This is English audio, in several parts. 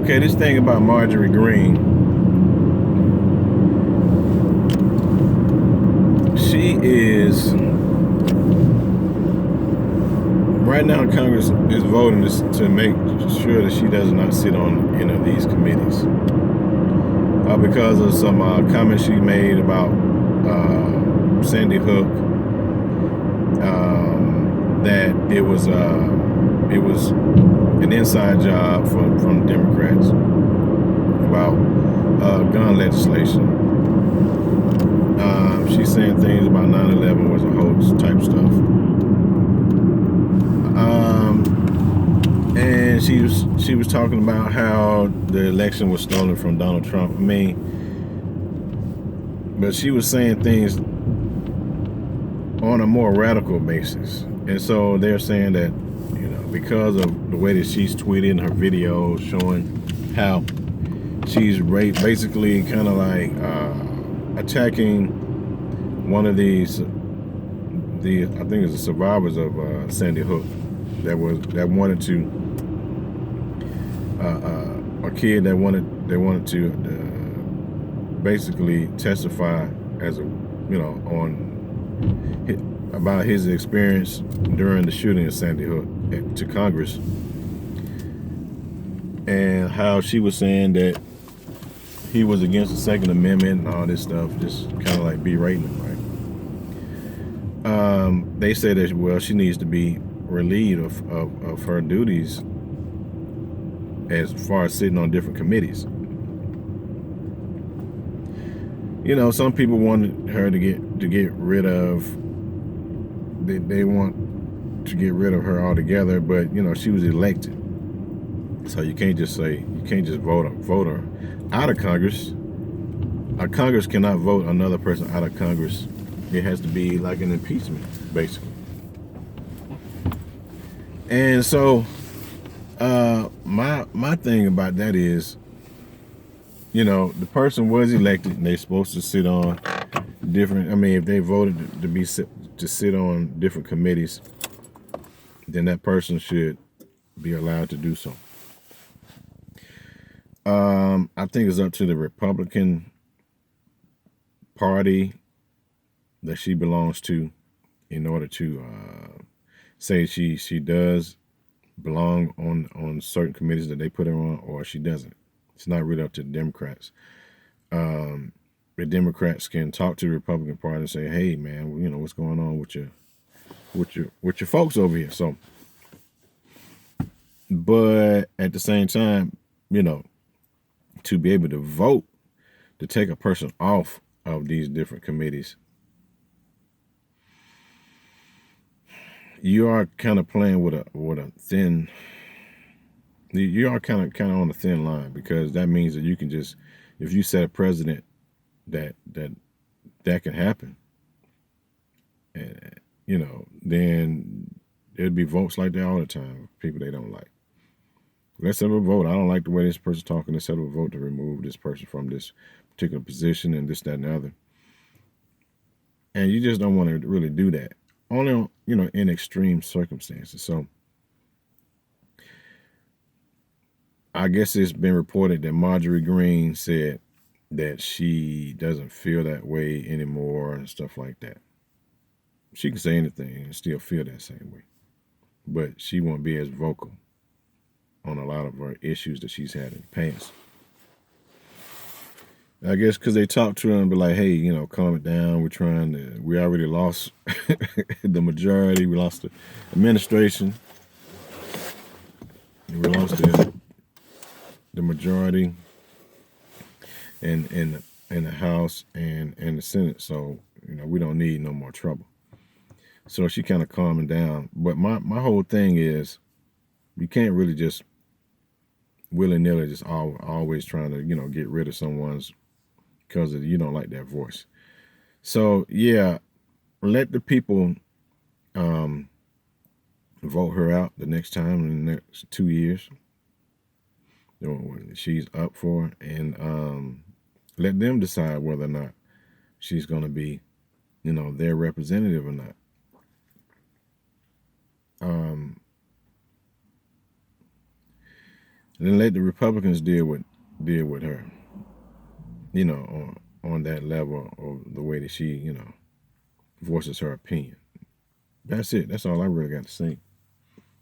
Okay, this thing about Marjorie Greene, she is right now. Congress is voting to make sure that she does not sit on any of these committees because of some comments she made about Sandy Hook. That it was an inside job from Democrats about gun legislation. She's saying things about 9/11 was a hoax type stuff. And she was talking about how the election was stolen from Donald Trump. I mean, but she was saying things on a more radical basis. And so they're saying that, because of the way that she's tweeting her videos showing how she's basically kind of like attacking one of these, I think it's the survivors of Sandy Hook that wanted to, a kid that wanted to basically testify as about his experience during the shooting of Sandy Hook to Congress, and how she was saying that he was against the Second Amendment and all this stuff, just kind of like berating him, right? They said that, well, she needs to be relieved of her duties as far as sitting on different committees. Some people wanted her to get rid of. They want to get rid of her altogether, but she was elected, so you can't just vote her out of Congress. Congress cannot vote another person out of Congress. It has to be like an impeachment, basically. And so my thing about that is, the person was elected and they're supposed to sit on different, if they voted to sit on different committees, then that person should be allowed to do so. I think it's up to the Republican Party that she belongs to in order to say she does belong on certain committees that they put her on, or she doesn't. It's not really up to the Democrats. The Democrats can talk to the Republican Party and say, "Hey, man, what's going on with your folks over here?" So, but at the same time, to be able to vote to take a person off of these different committees, you are kind of playing with a thin. You are kind of on a thin line, because that means that you can just, if you set a precedent that can happen, and then there'd be votes like that all the time. People they don't like. Let's have a vote. I don't like the way this person's talking. Let's have a vote to remove this person from this particular position and this, that, and the other. And you just don't want to really do that. Only in extreme circumstances. So I guess it's been reported that Marjorie Greene said that she doesn't feel that way anymore and stuff like that. She can say anything and still feel that same way, but she won't be as vocal on a lot of her issues that she's had in the past. I guess because they talk to her and be like, "Hey, calm it down. We already lost the majority. We lost the administration. We lost the majority in the House and the Senate. So, we don't need no more trouble." So she kind of calming down. But my whole thing is, you can't really just willy-nilly just always trying to, get rid of someone's because you don't like their voice. So, yeah, let the people vote her out the next time in the next 2 years. She's up for, and let them decide whether or not she's going to be, their representative or not. And then let the Republicans deal with her, you know, on that level of the way that she, you know, voices her opinion. That's it. That's all I really got to say.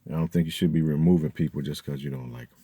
I don't think you should be removing people just because you don't like them.